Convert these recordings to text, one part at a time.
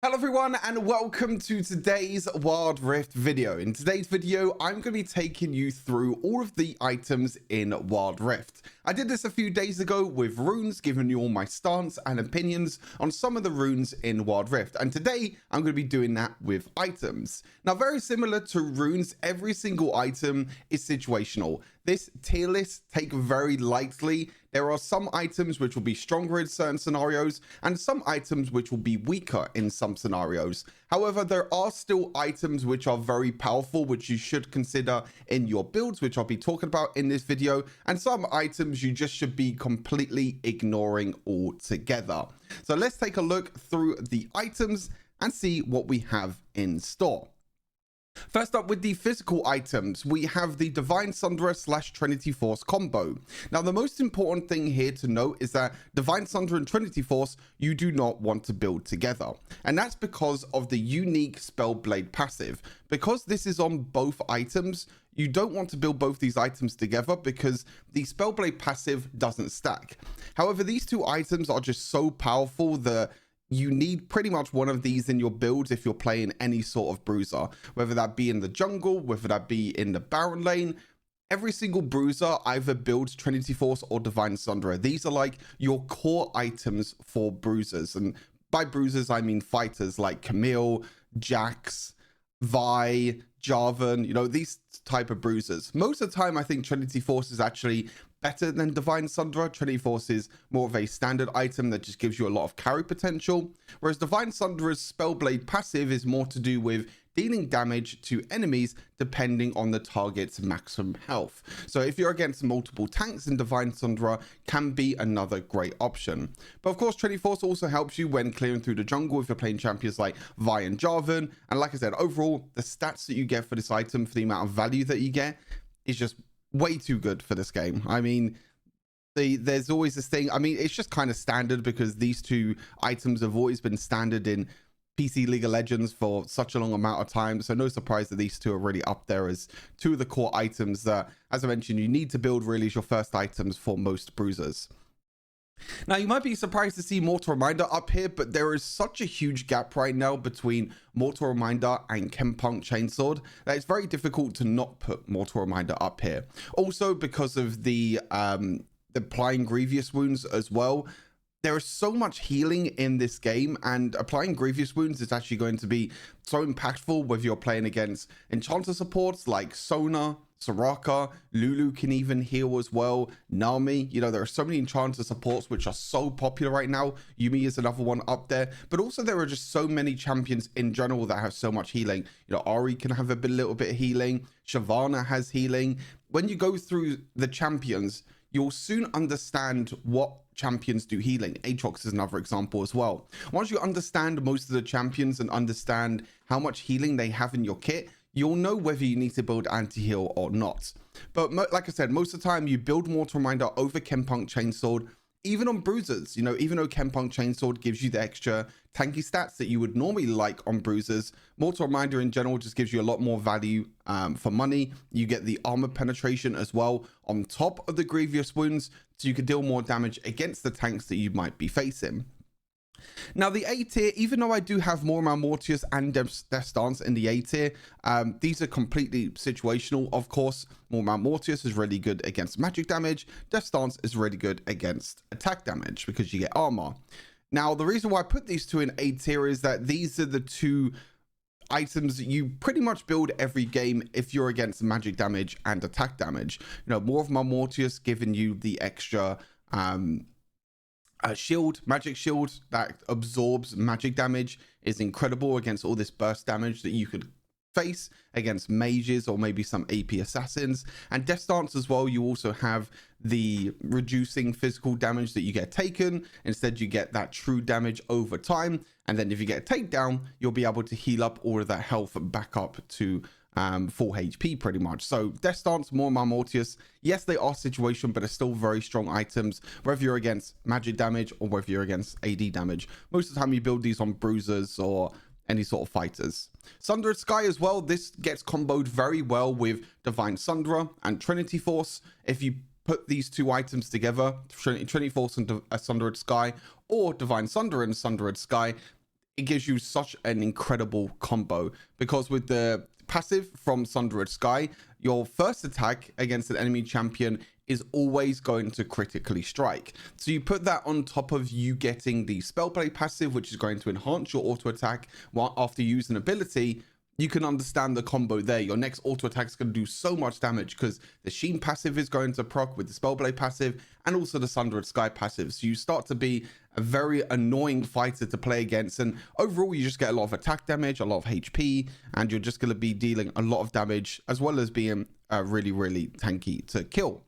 Hello everyone and welcome to today's Wild Rift video. In today's video, I'm going to be taking you through all of the items in Wild Rift. I did this a few days ago with runes, giving you all my stance and opinions on some of the runes in Wild Rift. And today, I'm going to be doing that with items. Now, very similar to runes, every single item is situational. This tier list, take very lightly. There are some items which will be stronger in certain scenarios and some items which will be weaker in some scenarios. However, there are still items which are very powerful, which you should consider in your builds, which I'll be talking about in this video, and some items you just should be completely ignoring altogether. So let's take a look through the items and see what we have in store. First up with the physical items, we have the Divine Sunderer / Trinity Force combo. Now, the most important thing here to note is that Divine Sunderer and Trinity Force, you do not want to build together. And that's because of the unique Spellblade passive. Because this is on both items, you don't want to build both these items together because the Spellblade passive doesn't stack. However, these two items are just so powerful that you need pretty much one of these in your builds if you're playing any sort of bruiser, whether that be in the jungle, whether that be in the Baron lane. Every single bruiser either builds Trinity Force or Divine Sunderer. These are like your core items for bruisers. And by bruisers, I mean fighters like Camille, Jax, Vi, Jarvan, you know, these type of bruisers. Most of the time, I think Trinity Force is actually better than Divine Sunderer. Trinity Force is more of a standard item that just gives you a lot of carry potential, whereas Divine Sunderer's Spellblade passive is more to do with dealing damage to enemies depending on the target's maximum health. So if you're against multiple tanks, then Divine Sunderer can be another great option. But of course, Trinity Force also helps you when clearing through the jungle if you're playing champions like Vi and Jarvan. And like I said, overall, the stats that you get for this item, for the amount of value that you get, is just way too good for this game. I mean, there's always this thing. I mean, it's just kind of standard because these two items have always been standard in PC League of Legends for such a long amount of time. So no surprise that these two are really up there as two of the core items that, as I mentioned, you need to build really as your first items for most bruisers. Now, you might be surprised to see Mortal Reminder up here, but there is such a huge gap right now between Mortal Reminder and Chempunk Chainsword that it's very difficult to not put Mortal Reminder up here. Also, because of the applying Grievous Wounds as well, there is so much healing in this game, and applying Grievous Wounds is actually going to be so impactful whether you're playing against Enchanter supports like Sona, Soraka, Lulu can even heal as well, Nami. You know, there are so many Enchanter supports which are so popular right now. Yuumi is another one up there, but also there are just so many champions in general that have so much healing. You know, Ari can have a little bit of healing, Shyvana has healing. When you go through the champions, you'll soon understand what champions do healing. Aatrox is another example as well. Once you understand most of the champions and understand how much healing they have in your kit, you'll know whether you need to build anti-heal or not. But like I said, most of the time you build Mortal Reminder over Chempunk Chainsword, even on bruisers. You know, even though Chempunk Chainsword gives you the extra tanky stats that you would normally like on bruisers, Mortal Reminder in general just gives you a lot more value for money. You get the armor penetration as well on top of the Grievous Wounds, so you can deal more damage against the tanks that you might be facing. Now, the A tier, even though I do have more Mortius and Death Stance in the A tier, these are completely situational, of course. Mortius is really good against magic damage. Death Stance is really good against attack damage because you get armor. Now, the reason why I put these two in A tier is that these are the two items that you pretty much build every game if you're against magic damage and attack damage. You know, more of Mortius giving you the extra shield, magic shield that absorbs magic damage is incredible against all this burst damage that you could face against mages or maybe some AP assassins. And Death Stance as well, you also have the reducing physical damage that you get taken. Instead, you get that true damage over time. And then if you get a takedown, you'll be able to heal up all of that health back up to full HP pretty much. So Death Stance, more Mortius, yes, they are situation, but they're still very strong items, whether you're against magic damage or whether you're against AD damage. Most of the time you build these on bruisers or any sort of fighters. Sundered Sky as well, this gets comboed very well with Divine Sunderer and Trinity Force. If you put these two items together, Trinity Force and Sundered Sky, or Divine Sunderer and Sundered Sky, it gives you such an incredible combo, because with the passive from Sundered Sky, your first attack against an enemy champion is always going to critically strike. So you put that on top of you getting the Spellblade passive, which is going to enhance your auto attack after you use an ability. You can understand the combo there. Your next auto attack is going to do so much damage because the Sheen passive is going to proc with the Spellblade passive and also the Sundered Sky passive. So you start to be a very annoying fighter to play against, and overall you just get a lot of attack damage, a lot of HP, and you're just going to be dealing a lot of damage as well as being really, really tanky to kill.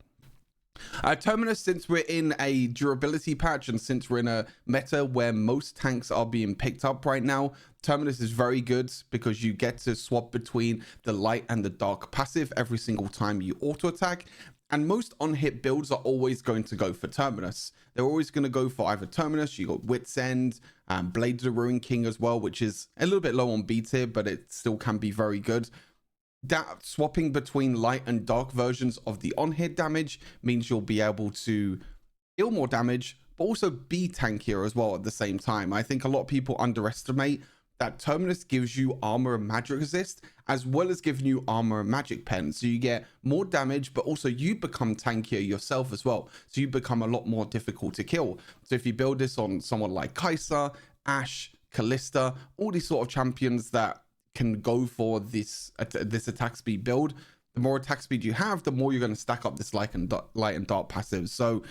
Terminus, since we're in a durability patch and since we're in a meta where most tanks are being picked up right now, Terminus is very good because you get to swap between the light and the dark passive every single time you auto attack. And most on-hit builds are always going to go for Terminus. They're always going to go for either Terminus, you got Wit's End, Blades of the Ruin King as well, which is a little bit low on B tier, but it still can be very good. That swapping between light and dark versions of the on-hit damage means you'll be able to deal more damage, but also be tankier as well at the same time. I think a lot of people underestimate that Terminus gives you armor and magic resist, as well as giving you armor and magic pen. So you get more damage, but also you become tankier yourself as well. So you become a lot more difficult to kill. So if you build this on someone like Kai'Sa, Ashe, Kalista, all these sort of champions that can go for this attack speed build, the more attack speed you have, the more you're going to stack up this light and dark passive. So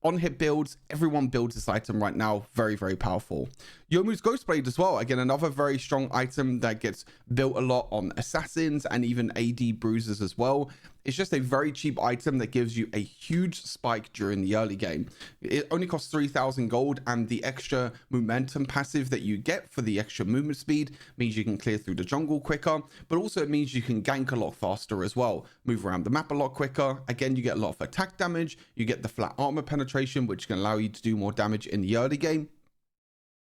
on hit builds, everyone builds this item right now. Very, very powerful. Youmuu's Ghostblade as well. Again, another very strong item that gets built a lot on assassins and even AD bruisers as well. It's just a very cheap item that gives you a huge spike during the early game. It only costs 3,000 gold, and the extra momentum passive that you get for the extra movement speed means you can clear through the jungle quicker, but also it means you can gank a lot faster as well, move around the map a lot quicker. Again, you get a lot of attack damage, you get the flat armor penetration, which can allow you to do more damage in the early game.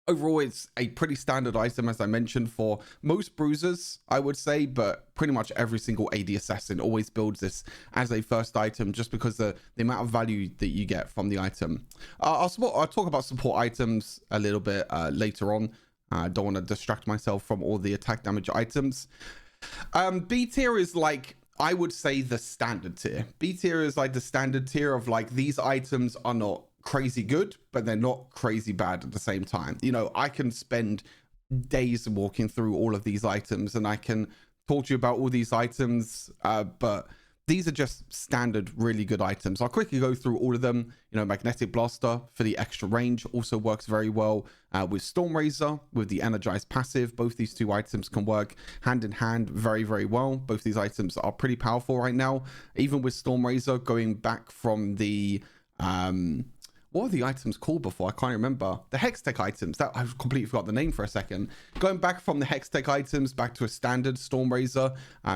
Overall, it's a pretty standard item, as I mentioned, for most bruisers, I would say, but pretty much every single AD assassin always builds this as a first item, just because the amount of value that you get from the item. I'll talk about support items a little bit later on. I don't want to distract myself from all the attack damage items. B tier is like, I would say, the standard tier. B tier is like the standard tier of like, these items are not crazy good, but they're not crazy bad at the same time. You know, I can spend days walking through all of these items and I can talk to you about all these items, but these are just standard really good items. I'll quickly go through all of them. You know, Magnetic Blaster for the extra range also works very well with Stormrazor with the energized passive. Both these two items can work hand in hand very, very well. Both these items are pretty powerful right now. Even with Stormrazor, going back from the what were the items called before? I can't remember. The Hextech items. That I've completely forgot the name for a second. Going back from the Hextech items back to a standard Stormrazor,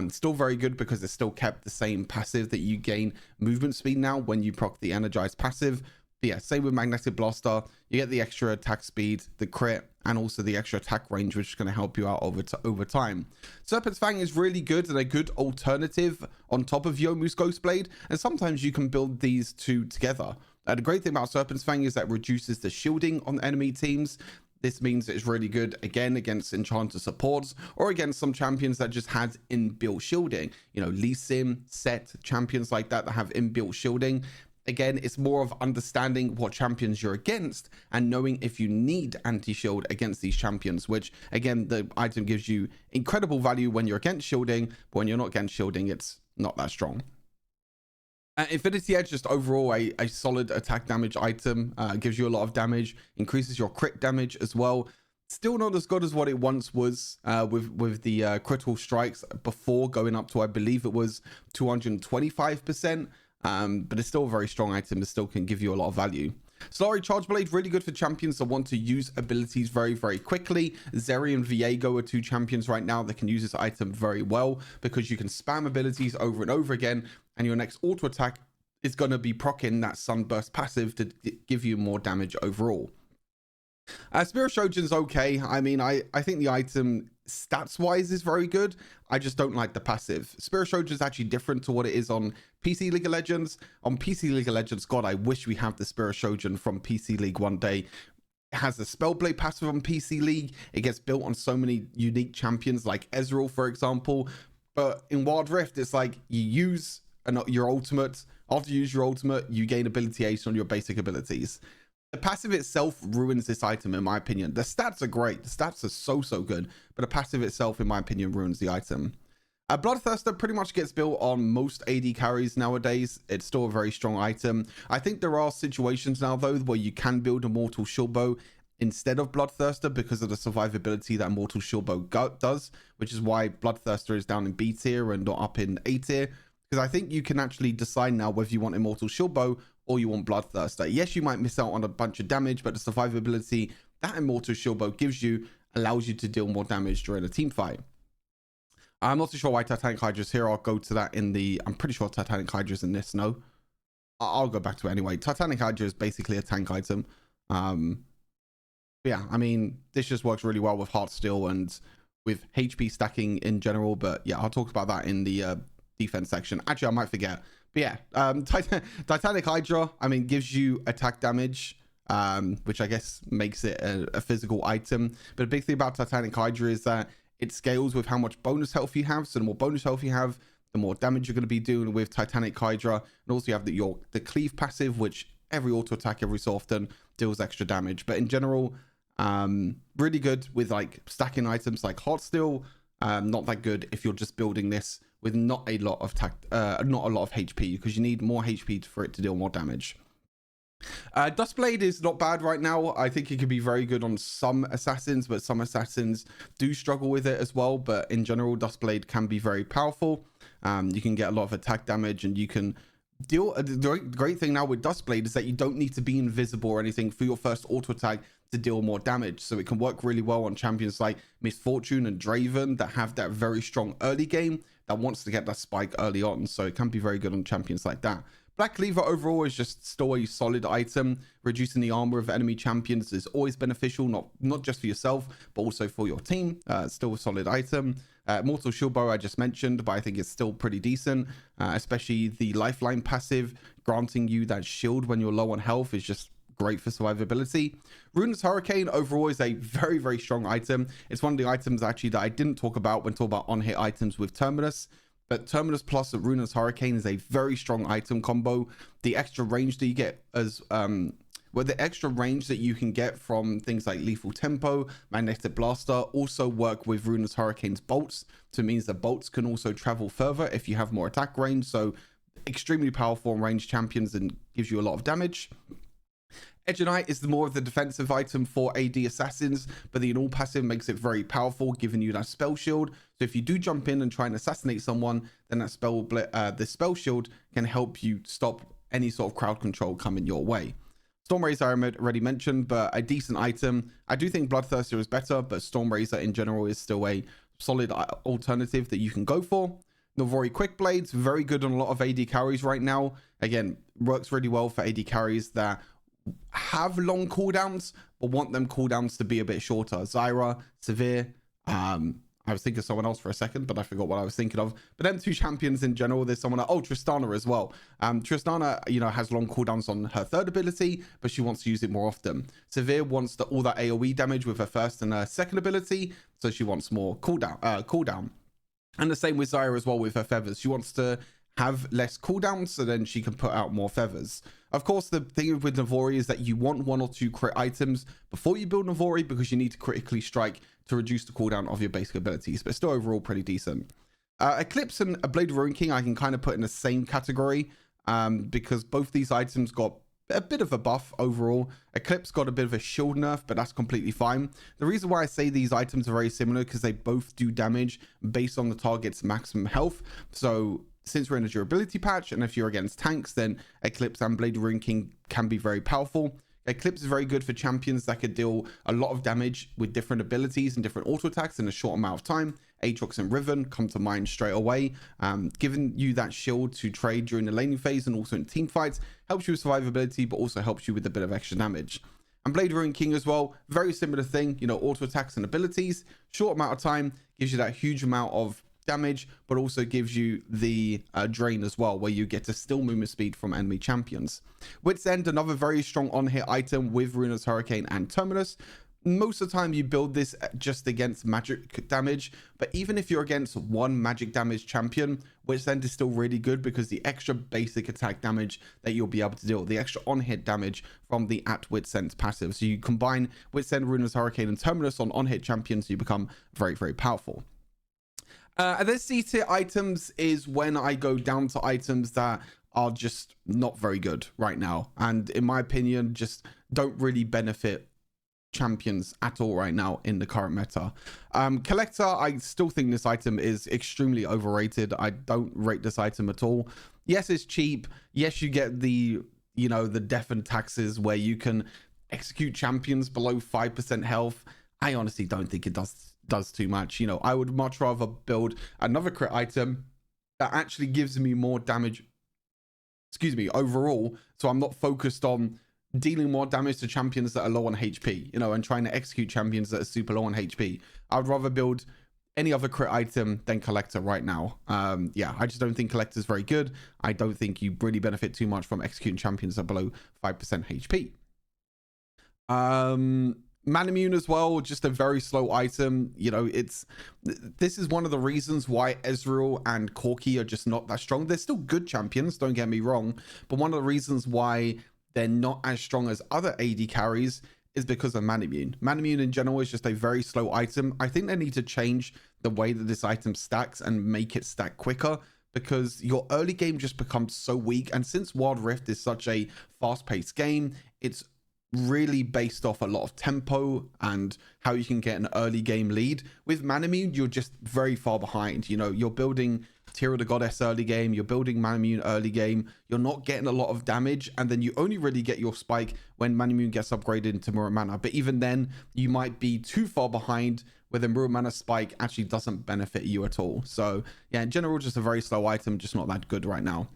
still very good because it still kept the same passive that you gain movement speed now when you proc the energized passive. But yeah, same with Magnetic Blaster. You get the extra attack speed, the crit, and also the extra attack range, which is going to help you out over time. Serpent's Fang is really good and a good alternative on top of Youmuu's Ghostblade, and sometimes you can build these two together. The great thing about Serpent's Fang is that it reduces the shielding on enemy teams. This means it's really good, again, against Enchanter supports or against some champions that just had inbuilt shielding. You know, Lee Sin, Set, champions like that have inbuilt shielding. Again, it's more of understanding what champions you're against and knowing if you need anti-shield against these champions, which, again, the item gives you incredible value when you're against shielding, but when you're not against shielding, it's not that strong. Infinity Edge, just overall a solid attack damage item, gives you a lot of damage, increases your crit damage as well. Still not as good as what it once was with the critical strikes before going up to, I believe it was 225%, but it's still a very strong item that still can give you a lot of value. Solari Charge Blade, really good for champions that want to use abilities very, very quickly. Zeri and Viego are two champions right now that can use this item very well because you can spam abilities over and over again, and your next auto attack is going to be proccing that Sunburst passive to give you more damage overall. Spirit Shogun's okay. I mean, I think the item stats-wise is very good. I just don't like the passive. Spirit Shogun is actually different to what it is on PC League of Legends. On PC League of Legends, God, I wish we have the Spirit Shogun from PC League one day. It has the Spellblade passive on PC League. It gets built on so many unique champions like Ezreal, for example. But in Wild Rift, it's like you use your ultimate. After you use your ultimate, you gain ability ace on your basic abilities. The passive itself ruins this item, in my opinion. The stats are great. The stats are so good. But the passive itself, in my opinion, ruins the item. Bloodthirster pretty much gets built on most AD carries nowadays. It's still a very strong item. I think there are situations now, though, where you can build Immortal Shieldbow instead of Bloodthirster because of the survivability that Immortal Shieldbow does, which is why Bloodthirster is down in B tier and not up in A tier. Because I think you can actually decide now whether you want Immortal Shieldbow or you want Bloodthirster. Yes, you might miss out on a bunch of damage, but the survivability that Immortal Shieldbow gives you allows you to deal more damage during a team fight. I'm not too sure why Titanic Hydra's here. I'll go to that in the... I'm pretty sure Titanic Hydra's in this. No, I'll go back to it anyway. Titanic Hydra is basically a tank item. Yeah, I mean, this just works really well with Heartsteel and with HP stacking in general. But yeah, I'll talk about that in the defense section. Actually, I might forget. But yeah, Titanic Hydra, I mean, gives you attack damage, which I guess makes it a physical item. But the big thing about Titanic Hydra is that it scales with how much bonus health you have. So the more bonus health you have, the more damage you're going to be doing with Titanic Hydra. And also you have the cleave passive, which every auto attack every so often deals extra damage. But in general, really good with like stacking items like Heartsteel. Not that good if you're just building this with not a lot of HP, because you need more HP for it to deal more damage. Duskblade is not bad right now. I think it could be very good on some assassins, but some assassins do struggle with it as well. But in general, Duskblade can be very powerful. You can get a lot of attack damage, and you can deal... The great thing now with Duskblade is that you don't need to be invisible or anything for your first auto attack to deal more damage. So it can work really well on champions like Misfortune and Draven that have that very strong early game that wants to get that spike early on. So it can be very good on champions like that. Black Cleaver overall is just still a solid item. Reducing the armor of enemy champions is always beneficial, not just for yourself, but also for your team. Still a solid item. Mortal Shieldbow I just mentioned, but I think it's still pretty decent, especially the lifeline passive, granting you that shield when you're low on health is just great for survivability. Runa's Hurricane overall is a very strong item. It's one of the items actually that I didn't talk about when talking about on-hit items with Terminus. But Terminus plus Runa's Hurricane is a very strong item combo. The extra range that you get as the extra range that you can get from things like Lethal Tempo, Magnetic Blaster also work with Runa's Hurricane's bolts. So it means that bolts can also travel further if you have more attack range. So extremely powerful on range champions and gives you a lot of damage. Enchant is more of the defensive item for AD assassins, but the all passive makes it very powerful, giving you that spell shield. So if you do jump in and try and assassinate someone, then that the spell shield can help you stop any sort of crowd control coming your way. Storm Razor I already mentioned, but a decent item. I do think Bloodthirster is better, but Storm Razor in general is still a solid alternative that you can go for. Navori Quick Blades, very good on a lot of AD carries right now. Again, works really well for AD carries that have long cooldowns but want them cooldowns to be a bit shorter. Zyra, Severe, I was thinking of someone else for a second, but I forgot what I was thinking of. But them two champions in general, there's someone like, Tristana as well. Tristana, has long cooldowns on her third ability, but she wants to use it more often. Severe wants all that AoE damage with her first and her second ability, so she wants more cooldown. And the same with Zyra as well with her feathers. She wants to have less cooldowns so then she can put out more feathers. Of course, the thing with Navori is that you want 1 or 2 crit items before you build Navori because you need to critically strike to reduce the cooldown of your basic abilities, but still overall pretty decent. Eclipse and a Blade of Ruin King I can kind of put in the same category because both these items got a bit of a buff overall. Eclipse got a bit of a shield nerf, but that's completely fine. The reason why I say these items are very similar because they both do damage based on the target's maximum health. So since we're in a durability patch, and if you're against tanks, then Eclipse and Blade of Ruin King can be very powerful. Eclipse is very good for champions that could deal a lot of damage with different abilities and different auto attacks in a short amount of time. Aatrox and Riven come to mind straight away. Giving you that shield to trade during the laning phase and also in team fights helps you with survivability, but also helps you with a bit of extra damage. And Blade of Ruin King as well, very similar thing, auto attacks and abilities. Short amount of time gives you that huge amount of damage, but also gives you the drain as well, where you get to steal movement speed from enemy champions. Wit's End, another very strong on-hit item with Runa's Hurricane and Terminus. Most of the time you build this just against magic damage, but even if you're against one magic damage champion, Wit's End is still really good because the extra basic attack damage that you'll be able to deal, the extra on-hit damage from the at Wit's End passive. So you combine Wit's End, Runa's Hurricane and Terminus on-hit champions, you become very, very powerful. And then C tier items is when I go down to items that are just not very good right now, and in my opinion just don't really benefit champions at all right now in the current meta. Collector, I still think this item is extremely overrated. I don't rate this item at all. Yes, it's cheap. Yes, you get the, you know, the death and taxes where you can execute champions below 5% health. I honestly don't think it does too much. You know, I would much rather build another crit item that actually gives me more damage, excuse me, overall, so I'm not focused on dealing more damage to champions that are low on HP, you know, and trying to execute champions that are super low on HP. I'd rather build any other crit item than Collector right now. Yeah, I just don't think Collector is very good. I don't think you really benefit too much from executing champions that are below 5% HP. Man Immune as well, just a very slow item. You know, this is one of the reasons why Ezreal and Corki are just not that strong. They're still good champions, don't get me wrong, but one of the reasons why they're not as strong as other AD carries is because of Man Immune. Man Immune in general is just a very slow item. I think they need to change the way that this item stacks and make it stack quicker, because your early game just becomes so weak. And since Wild Rift is such a fast-paced game, it's really based off a lot of tempo and how you can get an early game lead. With Man Immune, you're just very far behind. You know, you're building Tear of the Goddess early game, you're building Man Immune early game, you're not getting a lot of damage, and then you only really get your spike when Man Immune gets upgraded into Muramana. But even then, you might be too far behind, where the Muramana spike actually doesn't benefit you at all. So yeah, in general, just a very slow item, just not that good right now.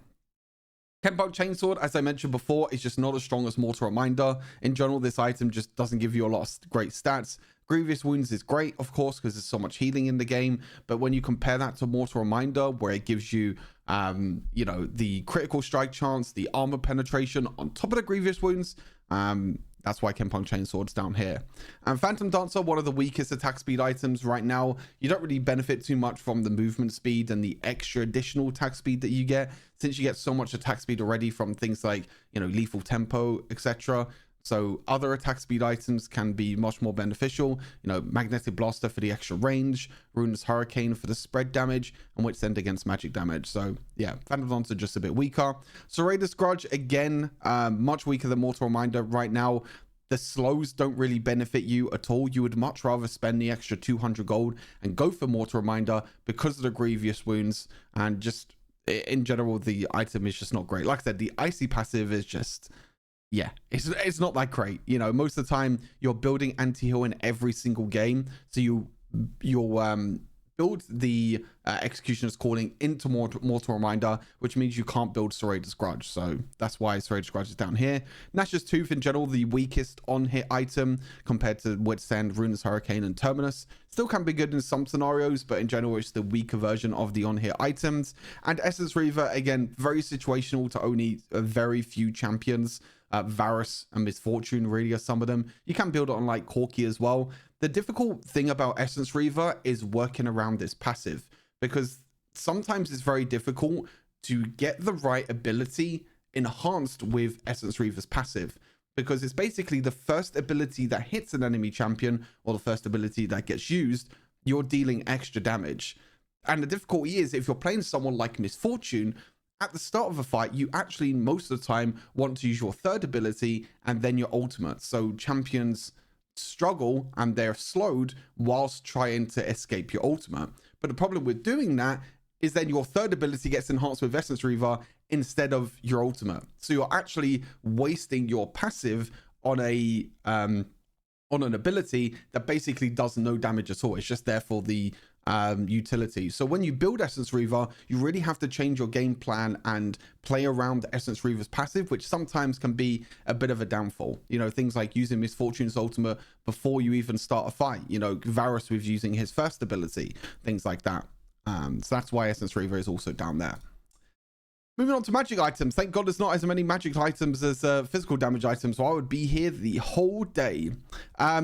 Kenpo Chainsword, as I mentioned before, is just not as strong as Mortal Reminder. In general, this item just doesn't give you a lot of great stats. Grievous Wounds is great, of course, because there's so much healing in the game. But when you compare that to Mortal Reminder, where it gives you, you know, the critical strike chance, the armor penetration on top of the Grievous Wounds, that's why Kenpo Chainsword's down here. And Phantom Dancer, one of the weakest attack speed items right now. You don't really benefit too much from the movement speed and the extra additional attack speed that you get, since you get so much attack speed already from things like, you know, lethal tempo, etc. So other attack speed items can be much more beneficial. You know, Magnetic Blaster for the extra range, Runa's Hurricane for the spread damage, and Wit's End against magic damage. So yeah, Phantom Dancer just a bit weaker. Serratus Grudge, again, much weaker than Mortal Reminder right now. The slows don't really benefit you at all. You would much rather spend the extra 200 gold and go for Mortal Reminder because of the Grievous Wounds, and just in general, the item is just not great. Like I said, the Icy passive is just, yeah, it's not that great. You know, most of the time you're building anti-heal in every single game, so you'll build the Executioner's Calling into Mortal Reminder, which means you can't build Serratus Grudge. So that's why Serratus Grudge is down here. Nash's Tooth, in general, the weakest on-hit item compared to Wit's End, Runa's Hurricane, and Terminus. Still can be good in some scenarios, but in general, it's the weaker version of the on-hit items. And Essence Reaver, again, very situational to only a very few champions. Varus and Misfortune really are some of them. You can build it on like Corki as well. The difficult thing about Essence Reaver is working around this passive, because sometimes it's very difficult to get the right ability enhanced with Essence Reaver's passive, because it's basically the first ability that hits an enemy champion, or the first ability that gets used, you're dealing extra damage. And the difficulty is, if you're playing someone like Misfortune, at the start of a fight, you actually most of the time want to use your third ability and then your ultimate. So champions struggle and they're slowed whilst trying to escape your ultimate. But the problem with doing that is then your third ability gets enhanced with Essence Reaver instead of your ultimate. So you're actually wasting your passive on a on an ability that basically does no damage at all. It's just there for the utility. So when you build Essence Reaver, you really have to change your game plan and play around Essence Reaver's passive, which sometimes can be a bit of a downfall. You know, things like using Misfortune's ultimate before you even start a fight, you know, Varus with using his first ability, things like that. So that's why Essence Reaver is also down there. Moving on to magic items. Thank God there's not as many magic items as physical damage items, so I would be here the whole day. I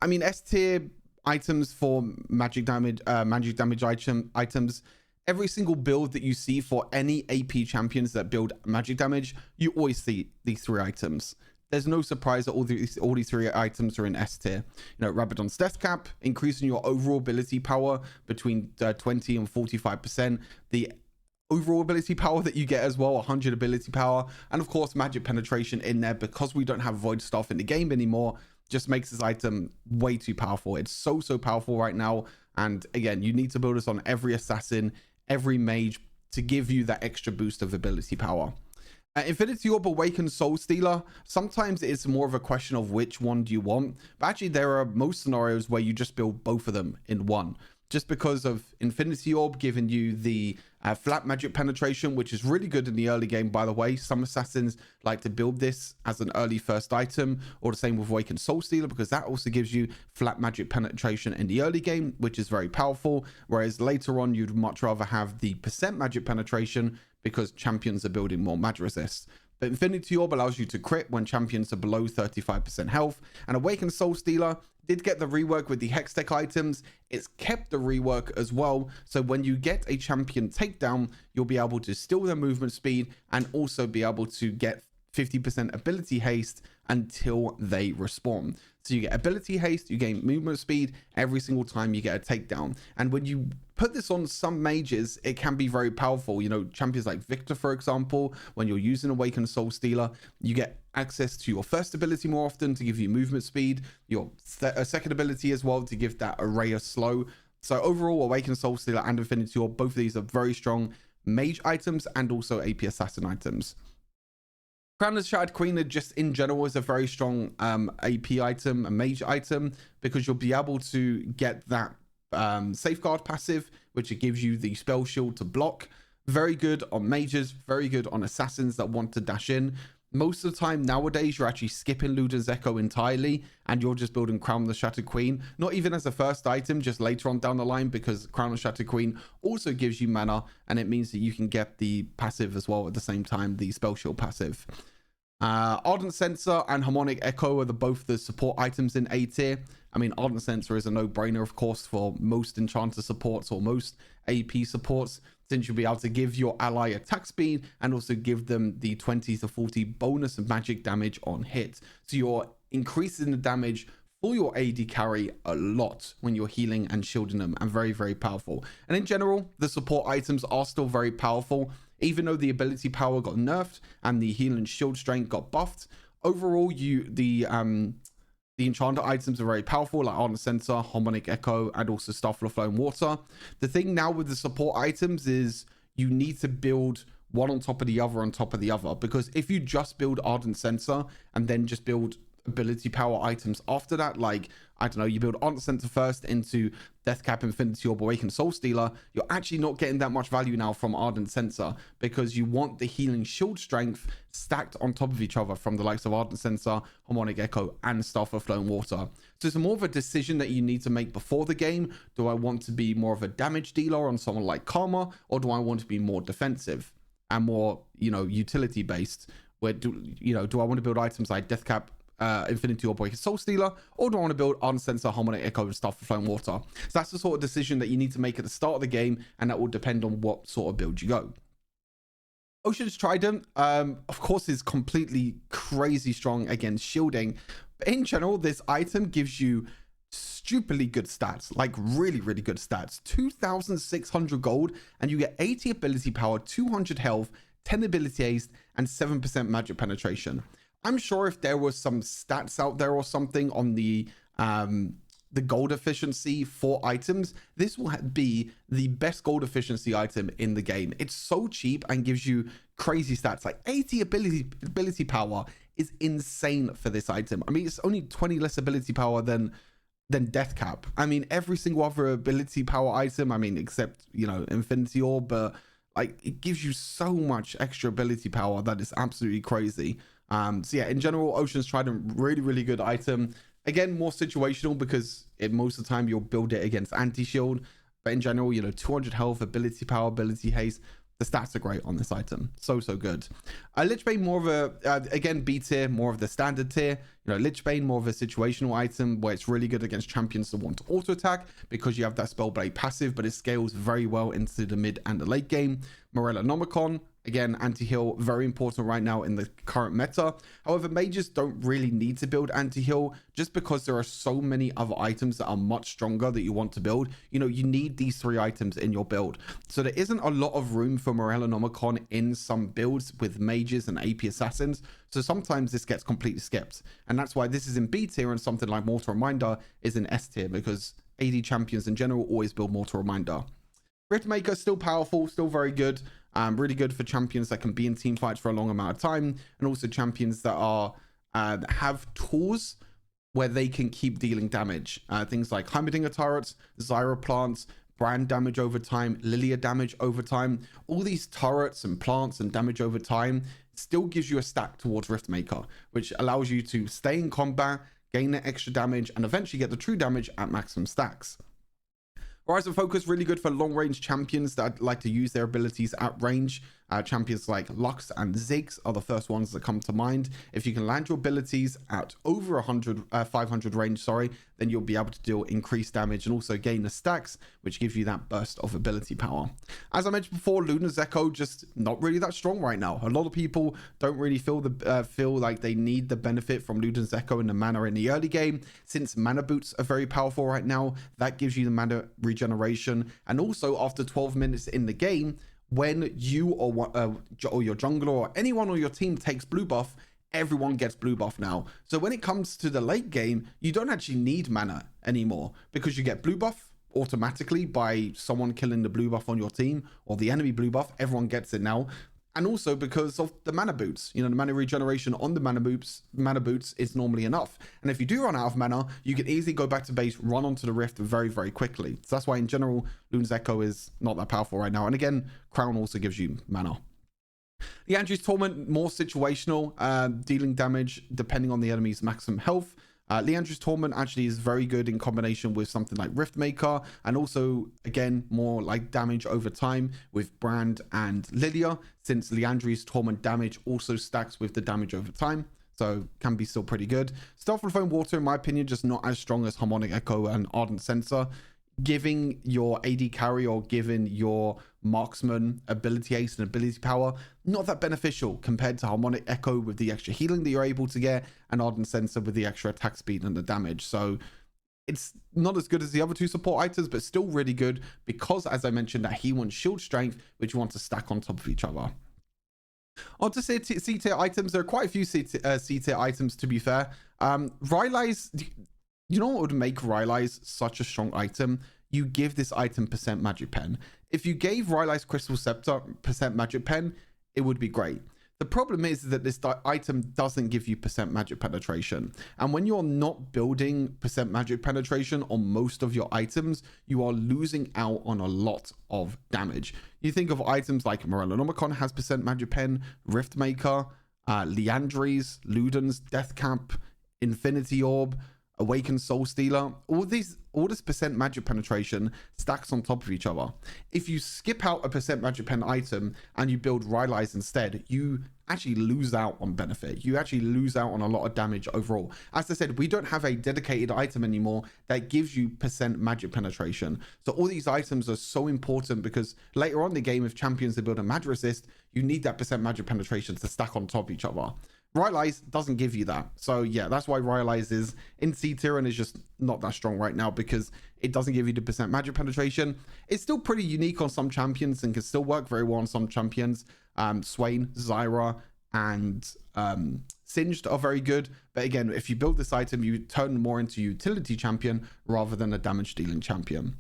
mean, S tier items for magic damage items. Every single build that you see for any AP champions that build magic damage, you always see these 3 items. There's no surprise that all these 3 items are in S tier. You know, Rabadon's Death Cap, increasing your overall ability power between 20 and 45%. The overall ability power that you get as well, 100 ability power, and of course magic penetration in there, because we don't have void stuff in the game anymore, just makes this item way too powerful. It's so powerful right now, and again, you need to build this on every assassin, every mage, to give you that extra boost of ability power. Infinity Orb, Awakened Soul Stealer, sometimes it's more of a question of which one do you want, but actually there are most scenarios where you just build both of them in one, just because of Infinity Orb giving you the flat magic penetration, which is really good in the early game, by the way. Some assassins like to build this as an early first item, or the same with Awakened Soul Stealer, because that also gives you flat magic penetration in the early game, which is very powerful, whereas later on you'd much rather have the percent magic penetration because champions are building more magic resist. But Infinity Orb allows you to crit when champions are below 35% health, and Awakened Soul Stealer did get the rework with the Hextech items. It's kept the rework as well, so when you get a champion takedown, you'll be able to steal their movement speed and also be able to get 50% ability haste until they respawn. So you get ability haste, you gain movement speed every single time you get a takedown. And when you put this on some mages, it can be very powerful. You know, champions like Victor, for example, when you're using Awakened Soul Stealer, you get access to your first ability more often to give you movement speed, your second ability as well to give that array of slow. So overall, Awakened Soul Stealer and Infinity Orb, both of these are very strong mage items and also AP assassin items. Crown of the Shattered Queen just in general is a very strong AP item, a mage item, because you'll be able to get that safeguard passive, which it gives you the spell shield to block. Very good on mages, very good on assassins that want to dash in. Most of the time nowadays, you're actually skipping Luden's Echo entirely, and you're just building Crown of the Shattered Queen, not even as a first item, just later on down the line, because Crown of the Shattered Queen also gives you mana, and it means that you can get the passive as well at the same time, the spell shield passive. Ardent Sensor and Harmonic Echo are both the support items in A tier. I mean, Ardent Sensor is a no-brainer, of course, for most Enchanter supports or most AP supports, since you'll be able to give your ally attack speed and also give them the 20 to 40 bonus of magic damage on hit. So you're increasing the damage for your AD carry a lot when you're healing and shielding them, and very, very powerful. And in general, the support items are still very powerful, even though the ability power got nerfed and the heal and shield strength got buffed. Overall, the enchanter items are very powerful, like Ardent Sensor, Harmonic Echo, and also Starfall of Flowing Water. The thing now with the support items is you need to build one on top of the other on top of the other, because if you just build Ardent Sensor and then just build ability power items after that, like, I don't know, you build Ardent Sensor first into Death Cap, Infinity Orb, Awakened Soul Stealer, you're actually not getting that much value now from Ardent Sensor, because you want the healing shield strength stacked on top of each other from the likes of Ardent Sensor, Harmonic Echo, and Starfall of Flowing Water. So it's more of a decision that you need to make before the game. Do I want to be more of a damage dealer on someone like Karma, or do I want to be more defensive and more, you know, utility based? Where do I want to build items like Death Cap, Infinity Orb, Awakened Soul Stealer, or do I want to build Ardent Sensor, Harmonic Echo, and Starfall of Flowing Water? So that's the sort of decision that you need to make at the start of the game, and that will depend on what sort of build you go. Ocean's Trident, of course, is completely crazy strong against shielding, but in general, this item gives you stupidly good stats, like really, really good stats. 2,600 gold, and you get 80 ability power, 200 health, 10 ability haste, and 7% magic penetration. I'm sure if there was some stats out there or something on the gold efficiency for items, this will be the best gold efficiency item in the game. It's so cheap and gives you crazy stats. Like 80 ability power is insane for this item. I mean, it's only 20 less ability power than Death Cap. I mean, every single other ability power item, I mean, except, you know, Infinity Orb, but like, it gives you so much extra ability power that is absolutely crazy. So yeah, in general, Ocean's Trident, really, really good item. Again, more situational, because most of the time you'll build it against anti-shield, but in general, you know, 200 health, ability power, ability haste. The stats are great on this item. So good. Lich Bane, more of a, again, B tier, more of the standard tier. You know, Lich Bane, more of a situational item where it's really good against champions that want to auto attack because you have that Spellblade passive, but it scales very well into the mid and the late game. Morella Nomicon, again, anti-heal, very important right now in the current meta. However, mages don't really need to build anti-heal just because there are so many other items that are much stronger that you want to build. You know, you need these 3 items in your build. So there isn't a lot of room for Morella Nomicon in some builds with mages and AP assassins. So sometimes this gets completely skipped. And that's why this is in B tier and something like Mortal Reminder is in S tier, because AD champions in general always build Mortal Reminder. Riftmaker, still powerful, still very good. Really good for champions that can be in team fights for a long amount of time, and also champions that are have tools where they can keep dealing damage. Things like Heimerdinger turrets, Zyra plants, brand damage over time, Lilia damage over time. All these turrets and plants and damage over time still gives you a stack towards Riftmaker, which allows you to stay in combat, gain that extra damage, and eventually get the true damage at maximum stacks. Rise of Focus, really good for long-range champions that like to use their abilities at range. Champions like Lux and Ziggs are the first ones that come to mind. If you can land your abilities at over 500 range, then you'll be able to deal increased damage and also gain the stacks, which gives you that burst of ability power. As I mentioned before, Luna's Echo just not really that strong right now. A lot of people don't really feel like they need the benefit from Luna's Echo and the mana in the early game. Since mana boots are very powerful right now, that gives you the mana regeneration, and also after 12 minutes in the game, when you or your jungler or anyone on your team takes blue buff, everyone gets blue buff now. So when it comes to the late game, you don't actually need mana anymore because you get blue buff automatically by someone killing the blue buff on your team, or the enemy blue buff. Everyone gets it now. And also because of the mana boots, you know, the mana regeneration on the mana boots is normally enough. And if you do run out of mana, you can easily go back to base, run onto the rift very, very quickly. So that's why in general, Luna's Echo is not that powerful right now. And again, Crown also gives you mana. Liandry's Torment, more situational, dealing damage depending on the enemy's maximum health. Liandry's Torment actually is very good in combination with something like Riftmaker, and also, again, more like damage over time with Brand and Lilia, since Liandry's Torment damage also stacks with the damage over time, so can be still pretty good. Stealthful Foam Water, in my opinion, just not as strong as Harmonic Echo and Ardent Sensor. Giving your AD carry or giving your marksman ability haste and ability power, not that beneficial compared to Harmonic Echo with the extra healing that you're able to get, and Ardent Sensor with the extra attack speed and the damage. So it's not as good as the other 2 support items, but still really good because, as I mentioned, that he wants shield strength, which you want to stack on top of each other. On to C-tier items. There are quite a few C-tier items, to be fair. Rylai's... You know what would make Rylai's such a strong item? You give this item percent magic pen. If you gave Rylai's Crystal Scepter percent magic pen, it would be great. The problem is that this item doesn't give you percent magic penetration. And when you're not building percent magic penetration on most of your items, you are losing out on a lot of damage. You think of items like Morella Nomicon has percent magic pen, Riftmaker, Liandry's, Luden's, Death Cap, Infinity Orb, Awakened Soul Stealer, all this percent magic penetration stacks on top of each other. If you skip out a percent magic pen item and you build Rylai's instead, you actually lose out on benefit. You actually lose out on a lot of damage overall. As I said, we don't have a dedicated item anymore that gives you percent magic penetration. So all these items are so important because later on in the game, if champions are building magic resist, you need that percent magic penetration to stack on top of each other. Rylai's doesn't give you that. So yeah, that's why Rylai's is in C tier and is just not that strong right now, because it doesn't give you the percent magic penetration. It's still pretty unique on some champions and can still work very well on some champions. Swain, Zyra, and Singed are very good. But again, if you build this item, you turn more into a utility champion rather than a damage dealing champion.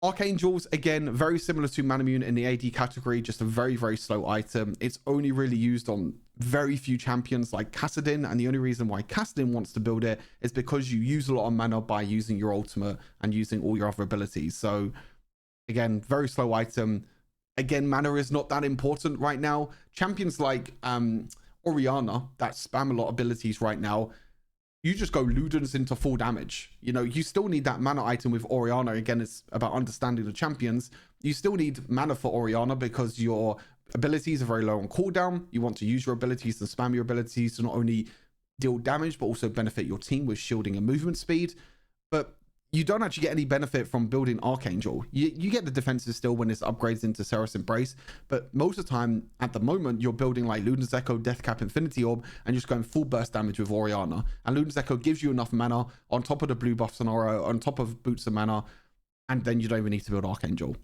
Archangels, again, very similar to Manamune in the AD category, just a very, very slow item. It's only really used on very few champions like Kassadin, and the only reason why Kassadin wants to build it is because you use a lot of mana by using your ultimate and using all your other abilities. So again, very slow item. Again, mana is not that important right now. Champions like Orianna that spam a lot of abilities right now, you just go Ludens into full damage. You know, you still need that mana item with Orianna. Again, it's about understanding the champions. You still need mana for Orianna because your abilities are very low on cooldown. You want to use your abilities and spam your abilities to not only deal damage, but also benefit your team with shielding and movement speed. But you don't actually get any benefit from building Archangel. You get the defenses still when it's upgrades into Seraph Embrace, but most of the time, at the moment, you're building like Luna's Echo, Deathcap, Infinity Orb, and just going full burst damage with Orianna. And Luna's Echo gives you enough mana on top of the blue buff scenario, on top of Boots of Mana, and then you don't even need to build Archangel.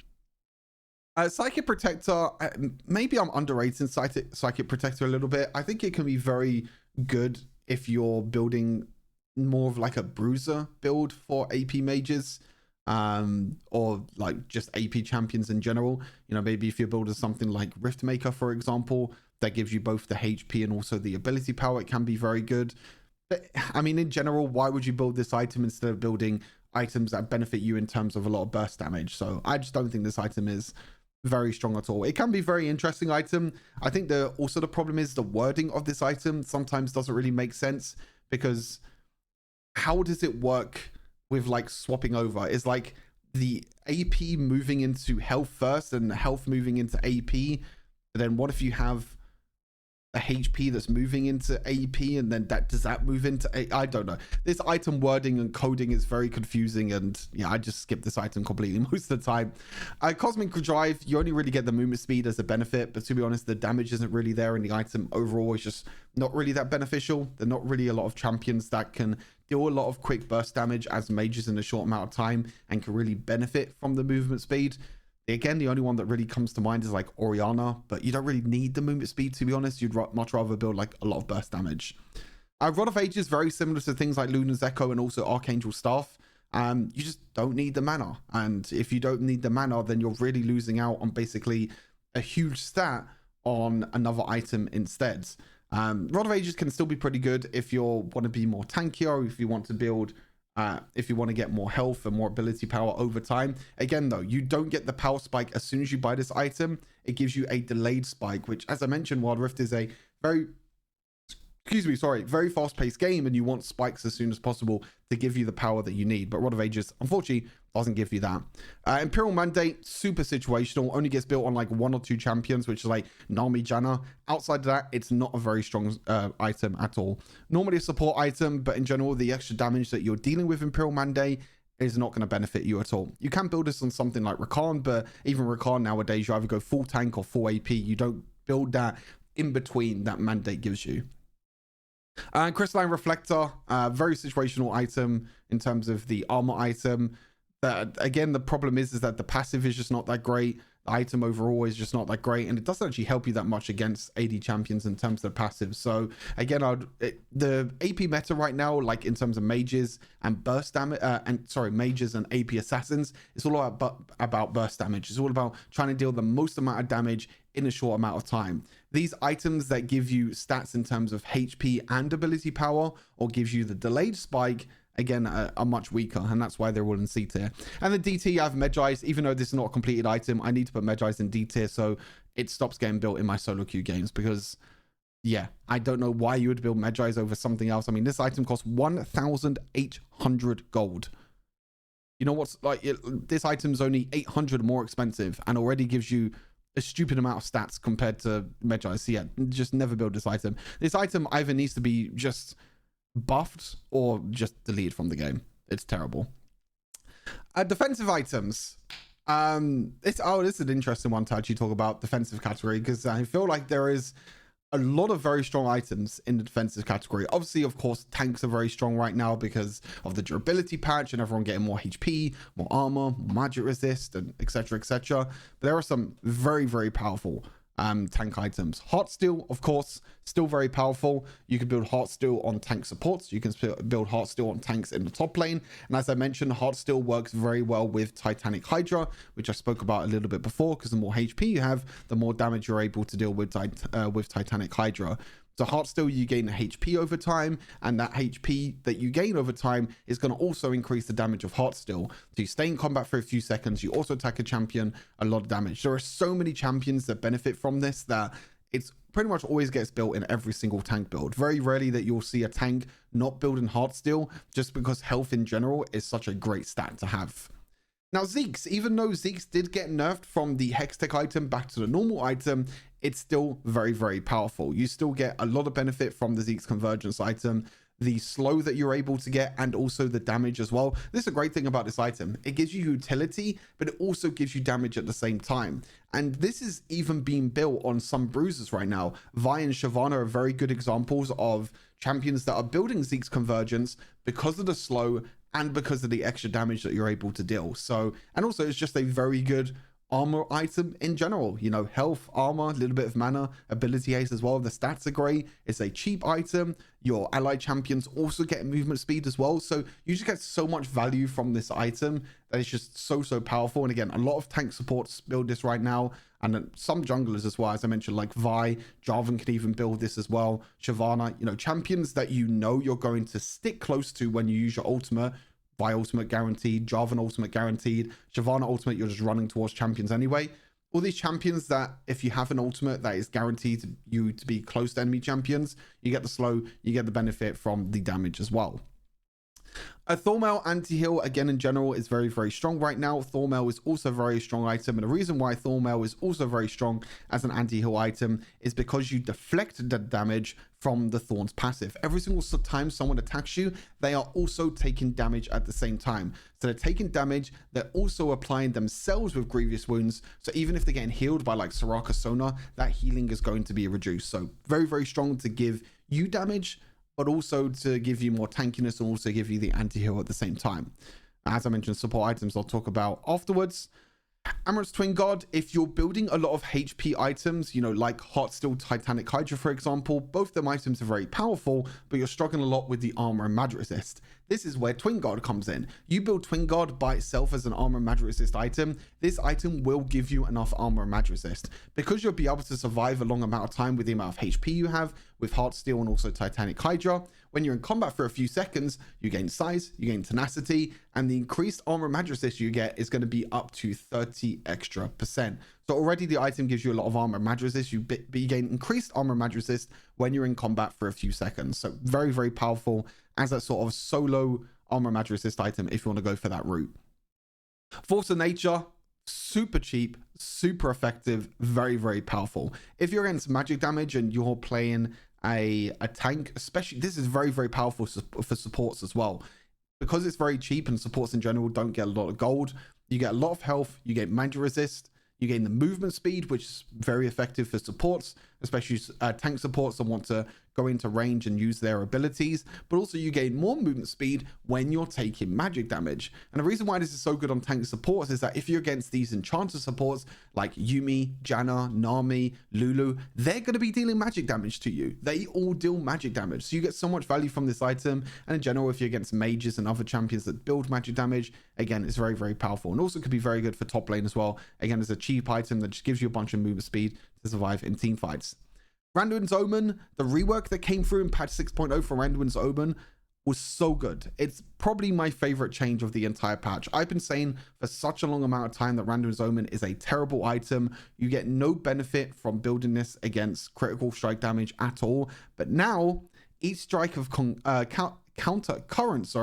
Psychic Protector, maybe I'm underrating Psychic Protector a little bit. I think it can be very good if you're building more of like a bruiser build for AP mages, or like just AP champions in general. You know, maybe if you're building something like Riftmaker, for example, that gives you both the HP and also the ability power, it can be very good. But I mean, in general, why would you build this item instead of building items that benefit you in terms of a lot of burst damage? So I just don't think this item is very strong at all. It can be a very interesting item. I think the problem is the wording of this item sometimes doesn't really make sense, because how does it work with like swapping over? Is like the AP moving into health first and health moving into AP, but then what if you have a HP that's moving into AP, and then does that move into I don't know. This item wording and coding is very confusing, and yeah, I just skip this item completely most of the time. Cosmic Drive, you only really get the movement speed as a benefit, but to be honest, the damage isn't really there, and the item overall is just not really that beneficial. There are not really a lot of champions that can deal a lot of quick burst damage as mages in a short amount of time and can really benefit from the movement speed. Again, the only one that really comes to mind is like Orianna, but you don't really need the movement speed, to be honest. You'd much rather build like a lot of burst damage. Rod of Ages, very similar to things like Luna's Echo and also Archangel Staff. You just don't need the mana. And if you don't need the mana, then you're really losing out on basically a huge stat on another item instead. Rod of Ages can still be pretty good if you want to be more tankier, or if you want to build if you want to get more health and more ability power over time. Again, though, you don't get the power spike as soon as you buy this item. It gives you a delayed spike, which, as I mentioned, Wild Rift is a very fast-paced game, and you want spikes as soon as possible to give you the power that you need. But Rod of Ages, unfortunately, doesn't give you that. Imperial Mandate, super situational, only gets built on like 1 or 2 champions, which is like Nami, Janna. Outside of that, it's not a very strong item at all. Normally a support item, but in general, the extra damage that you're dealing with Imperial Mandate is not going to benefit you at all. You can build this on something like Rakan, but even Rakan nowadays, you either go full tank or full AP. You don't build that in between that Mandate gives you. Crystalline Reflector, very situational item in terms of the armor item. That again, the problem is that the passive is just not that great. The item overall is just not that great, and it doesn't actually help you that much against AD champions in terms of the passive. So again, the AP meta right now, like in terms of mages and burst damage, mages and AP assassins, it's all about burst damage. It's all about trying to deal the most amount of damage in a short amount of time. These items that give you stats in terms of HP and ability power, or gives you the delayed spike, again, are much weaker, and that's why they're all in C tier. And the D tier, I have Medjais. Even though this is not a completed item, I need to put Medjais in D tier so it stops getting built in my solo queue games, because yeah, I don't know why you would build Medjais over something else. I mean, this item costs 1,800 gold. You know what's like, this item's only 800 more expensive and already gives you a stupid amount of stats compared to Medjais. So yeah, just never build this item. This item either needs to be just buffed or just deleted from the game. It's terrible. Defensive items. This is an interesting one to actually talk about, defensive category, because I feel like there is a lot of very strong items in the defensive category. Obviously, of course, tanks are very strong right now because of the durability patch and everyone getting more HP, more armor, more magic resist, and etc, etc. But there are some very, very powerful tank items. Heartsteel, of course, still very powerful. You can build Heartsteel on tank supports. You can build Heartsteel on tanks in the top lane. And as I mentioned, Heartsteel works very well with Titanic Hydra, which I spoke about a little bit before, because the more HP you have, the more damage you're able to deal with Titanic Hydra. So Heartsteel, you gain HP over time, and that HP that you gain over time is going to also increase the damage of Heartsteel. So you stay in combat for a few seconds, you also attack a champion, a lot of damage. There are so many champions that benefit from this that it's pretty much always gets built in every single tank build. Very rarely that you'll see a tank not build in Heartsteel, just because health in general is such a great stat to have. Now Zeke's, even though Zeke's did get nerfed from the Hextech item back to the normal item, it's still very, very powerful. You still get a lot of benefit from the Zeke's Convergence item, the slow that you're able to get, and also the damage as well. This is a great thing about this item. It gives you utility, but it also gives you damage at the same time. And this is even being built on some bruisers right now. Vi and Shyvana are very good examples of champions that are building Zeke's Convergence because of the slow and because of the extra damage that you're able to deal. So, and also it's just a very good armor item in general. You know, health, armor, a little bit of mana, ability haste as well. The stats are great. It's a cheap item. Your allied champions also get movement speed as well. So you just get so much value from this item that it's just so powerful. And again, a lot of tank supports build this right now, and some junglers as well, as I mentioned, like Vi, Jarvan can even build this as well. Shyvana, you know, champions that you know you're going to stick close to when you use your ultimate. Vi ultimate guaranteed, Jarvan ultimate guaranteed, Shyvana ultimate, you're just running towards champions anyway. All these champions that if you have an ultimate that is guaranteed you to be close to enemy champions, you get the slow, you get the benefit from the damage as well. A Thornmail anti-heal, again, in general, is very strong right now. Thornmail is also a very strong item, and the reason why Thornmail is also very strong as an anti-heal item is because you deflect the damage from the Thorn's passive. Every single time someone attacks you, they are also taking damage at the same time. So they're taking damage, they're also applying themselves with grievous wounds, so even if they're getting healed by like Soraka Sona, that healing is going to be reduced. So very strong to give you damage, but also to give you more tankiness and also give you the anti-heal at the same time. As I mentioned, support items I'll talk about afterwards. Amaranth's Twin God, if you're building a lot of HP items, you know, like Heartsteel, Titanic Hydra, for example, both of them items are very powerful, but you're struggling a lot with the armor and mag resist. This is where Twin God comes in. You build Twin God by itself as an armor and mag resist item. This item will give you enough armor and mag resist. Because you'll be able to survive a long amount of time with the amount of HP you have with Heartsteel and also Titanic Hydra. When you're in combat for a few seconds, you gain size, you gain tenacity, and the increased armor and mag resist you get is going to be up to 30 extra %. So already the item gives you a lot of armor and mag resist, but you gain increased armor and mag resist when you're in combat for a few seconds. So very powerful as that sort of solo armor and mag resist item if you want to go for that route. Force of Nature, super cheap, super effective, very powerful. If you're against magic damage and you're playing a tank, especially, this is very powerful for supports as well. Because it's very cheap and supports in general don't get a lot of gold, you get a lot of health, you get magic resist, you gain the movement speed, which is very effective for supports, especially tank supports that want to go into range and use their abilities, but also you gain more movement speed when you're taking magic damage. And the reason why this is so good on tank supports is that if you're against these enchanter supports like Yuumi, Janna, Nami, Lulu, they're going to be dealing magic damage to you. They all deal magic damage, so you get so much value from this item. And in general, if you're against mages and other champions that build magic damage, again, it's very powerful, and also could be very good for top lane as well. Again, it's a cheap item that just gives you a bunch of movement speed to survive in team fights. Randuin's Omen, the rework that came through in patch 6.0 for Randuin's Omen was so good. It's probably my favorite change of the entire patch. I've been saying for such a long amount of time that Randuin's Omen is a terrible item. You get no benefit from building this against critical strike damage at all. But now, each strike of counter current,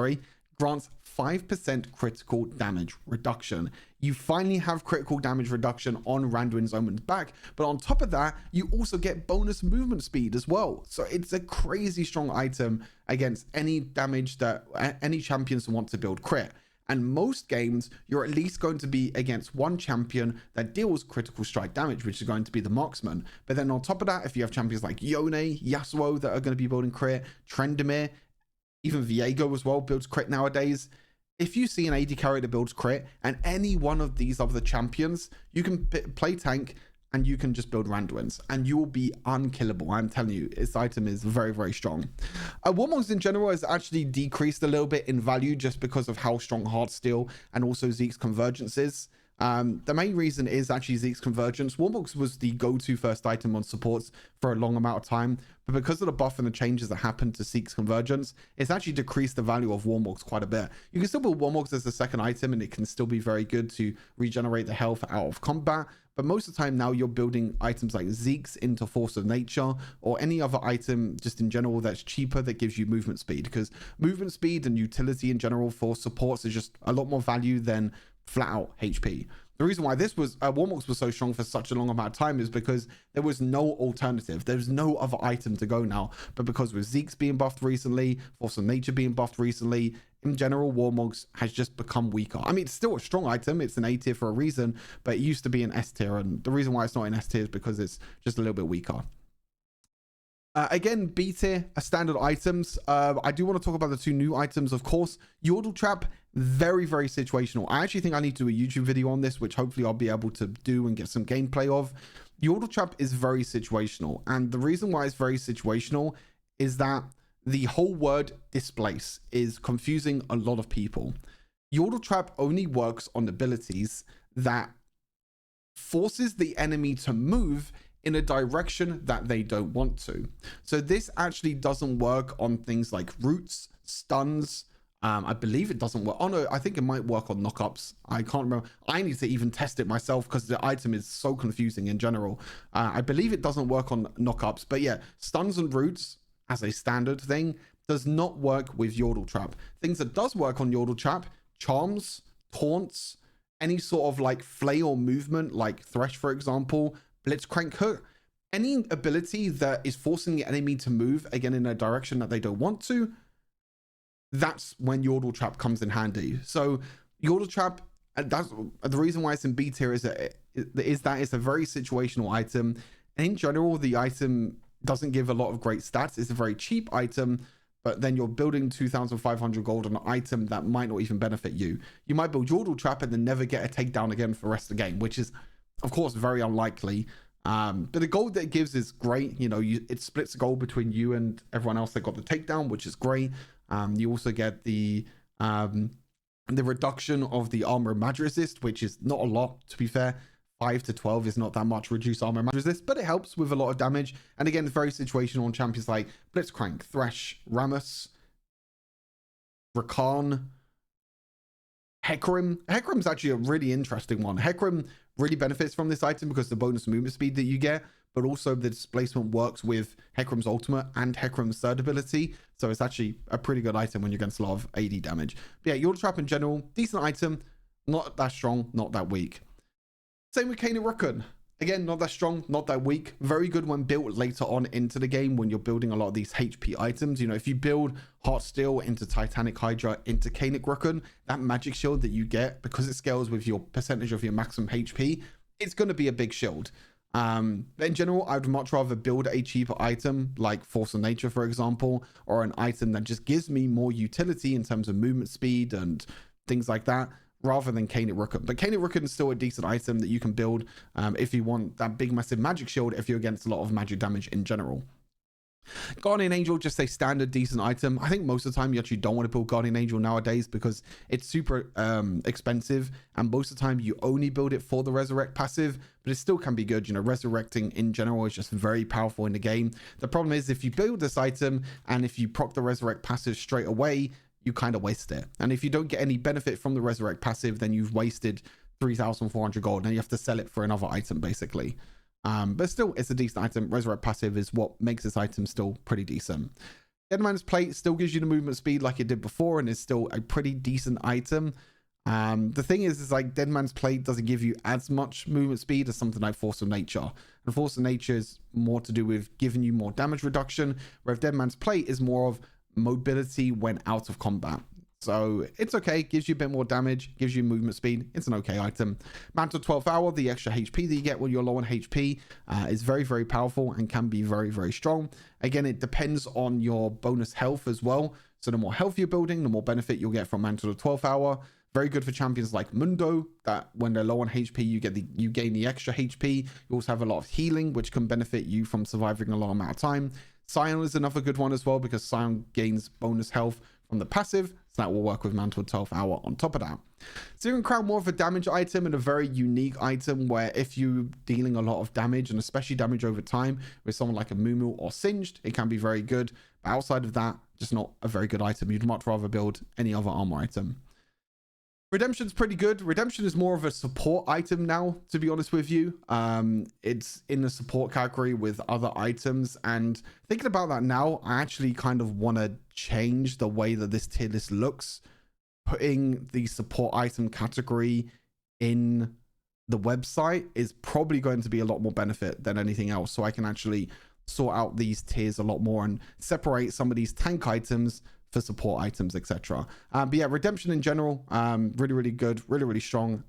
grants 5% critical damage reduction. You finally have critical damage reduction on Randuin's Omen's back, but on top of that, you also get bonus movement speed as well. So it's a crazy strong item against any damage that any champions want to build crit. And most games, you're at least going to be against one champion that deals critical strike damage, which is going to be the marksman. But then on top of that, if you have champions like Yone, Yasuo that are going to be building crit, Trendemir, even Viego as well builds crit nowadays. If you see an AD carry that builds crit and any one of these other champions, you can play tank and you can just build Randuin's and you will be unkillable. I'm telling you, this item is very strong. Warmogs in general has actually decreased a little bit in value just because of how strong Heartsteel and also Zeke's Convergence is. The main reason is actually Zeke's Convergence. Warmogs was the go-to first item on supports for a long amount of time, but because of the buff and the changes that happened to Zeke's Convergence, it's actually decreased the value of Warmogs quite a bit. You can still build Warmogs as the second item and it can still be very good to regenerate the health out of combat, but most of the time now you're building items like Zeke's into Force of Nature, or any other item just in general that's cheaper that gives you movement speed, because movement speed and utility in general for supports is just a lot more value than flat out HP. The reason why this was Warmox was so strong for such a long amount of time is because there was no alternative. There was no other item to go now. But because with Zeke's being buffed recently, Force of Nature being buffed recently, in general, Warmox has just become weaker. I mean, it's still a strong item. It's an A tier for a reason, but it used to be an S tier. And the reason why it's not in S tier is because it's just a little bit weaker. Again, B tier are standard items. I do want to talk about the two new items, of course. Yordle Trap, very, very situational. I actually think I need to do a YouTube video on this, which hopefully I'll be able to do and get some gameplay of. Yordle Trap is very situational. And the reason why it's very situational is that the whole word displace is confusing a lot of people. Yordle Trap only works on abilities that forces the enemy to move in a direction that they don't want to. So this actually doesn't work on things like roots, stuns. I believe it doesn't work. Oh no, I think it might work on knockups. I can't remember. I need to even test it myself because the item is so confusing in general. I believe it doesn't work on knockups, but yeah, stuns and roots as a standard thing does not work with Yordle Trap. Things that does work on Yordle Trap, charms, taunts, any sort of like flail movement, like Thresh, for example, Blitzcrank Hook, any ability that is forcing the enemy to move again in a direction that they don't want to, that's when Yordle Trap comes in handy. So Yordle Trap, and that's the reason why it's in B tier, is that it's a very situational item. And in general, the item doesn't give a lot of great stats. It's a very cheap item, but then you're building 2,500 gold on an item that might not even benefit you. You might build Yordle Trap and then never get a takedown again for the rest of the game, which is, of course, very unlikely. But the gold that it gives is great. You know, it splits the gold between you and everyone else that got the takedown, which is great. You also get the reduction of the armor and magic resist, which is not a lot, to be fair. 5 to 12 is not that much reduced armor and magic resist, but it helps with a lot of damage. And again, it's very situational on champions like Blitzcrank, Thresh, Rammus, Rakan, Hecarim. Hecarim's actually a really interesting one. Hecarim really benefits from this item because the bonus movement speed that you get, but also the displacement works with Hecarim's ultimate and Hecarim's third ability. So it's actually a pretty good item when you're against a lot of AD damage. But yeah, Yordle Trap in general, decent item, not that strong, not that weak. Same with Kainit Rukun. Again, not that strong, not that weak. Very good when built later on into the game when you're building a lot of these HP items. You know, if you build Heart Steel into Titanic Hydra into Kainit Rukun, that magic shield that you get, because it scales with your percentage of your maximum HP, it's going to be a big shield. But in general, I'd much rather build a cheaper item like Force of Nature, for example, or an item that just gives me more utility in terms of movement speed and things like that, rather than Kainit Rukun. But Kainit Rukun is still a decent item that you can build if you want that big massive magic shield, if you're against a lot of magic damage in general. Guardian Angel, just a standard decent item. I think most of the time you actually don't want to build Guardian Angel nowadays because it's super expensive, and most of the time you only build it for the resurrect passive, but it still can be good. You know, resurrecting in general is just very powerful in the game. The problem is if you build this item and if you proc the resurrect passive straight away, you kind of waste it. And if you don't get any benefit from the resurrect passive, then you've wasted 3,400 gold and you have to sell it for another item basically. But still, it's a decent item. Resurrect passive is what makes this item still pretty decent. Deadman's Plate still gives you the movement speed like it did before and is still a pretty decent item. The thing is like Deadman's Plate doesn't give you as much movement speed as something like Force of Nature. And Force of Nature is more to do with giving you more damage reduction, where Deadman's Plate is more of mobility when out of combat. So it's okay, gives you a bit more damage, gives you movement speed. It's an okay item. Mantle 12th Hour, the extra HP that you get when you're low on HP is very, very powerful and can be very, very strong. Again, it depends on your bonus health as well. So the more health you're building, the more benefit you'll get from Mantle 12th Hour. Very good for champions like Mundo, that when they're low on HP, you gain the extra HP. You also have a lot of healing, which can benefit you from surviving a long amount of time. Sion is another good one as well, because Sion gains bonus health from the passive, so that will work with Mantle 12th Hour on top of that. Searing Crown, more of a damage item and a very unique item where if you're dealing a lot of damage, and especially damage over time with someone like a Mumu or Singed, it can be very good. But outside of that, just not a very good item. You'd much rather build any other armor item. Redemption's pretty good. Redemption is more of a support item now, to be honest with you. It's in the support category with other items. And thinking about that now, I actually kind of want to change the way that this tier list looks. Putting the support item category in the website is probably going to be a lot more benefit than anything else. So I can actually sort out these tiers a lot more and separate some of these tank items for support items, etc. But yeah, redemption in general, really good, really strong.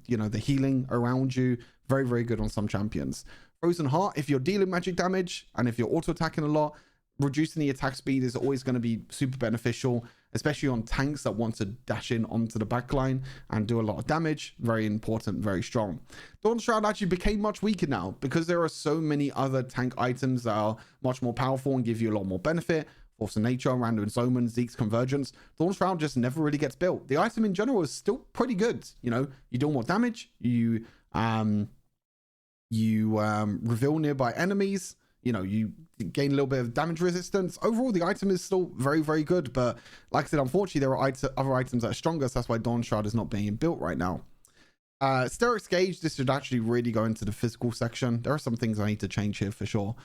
You know, the healing around you, very good on some champions. Frozen Heart, if you're dealing magic damage and if you're auto attacking a lot, reducing the attack speed is always going to be super beneficial, especially on tanks that want to dash in onto the backline and do a lot of damage. Very important, very strong. Dawn Shroud actually became much weaker now because there are so many other tank items that are much more powerful and give you a lot more benefit. Force of Nature, Randuin's Omen, Zeke's Convergence. Dawn Shroud just never really gets built. The item in general is still pretty good. You know, you do more damage, you reveal nearby enemies, you know, you gain a little bit of damage resistance. Overall, the item is still very good, but like I said, unfortunately, there are other items that are stronger, so that's why Dawn Shroud is not being built right now. Steric's Gauge, this should actually really go into the physical section. There are some things I need to change here for sure,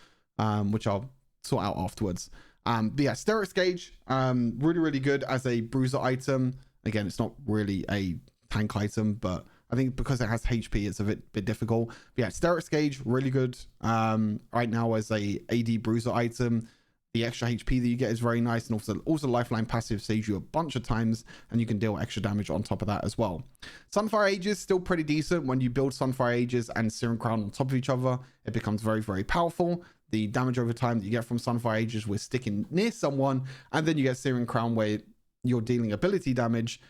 which I'll sort out afterwards. But yeah, Steric's Gauge, really good as a bruiser item. Again, it's not really a tank item, but I think because it has HP, it's a bit difficult. But yeah, Steric's Gauge, really good right now as a AD bruiser item. The extra HP that you get is very nice, and also Lifeline passive saves you a bunch of times, and you can deal extra damage on top of that as well. Sunfire Aegis, still pretty decent. When you build Sunfire Aegis and Searing Crown on top of each other, it becomes very powerful. The damage over time that you get from Sunfire Aegis with sticking near someone, and then you get Searing Crown where you're dealing ability damage,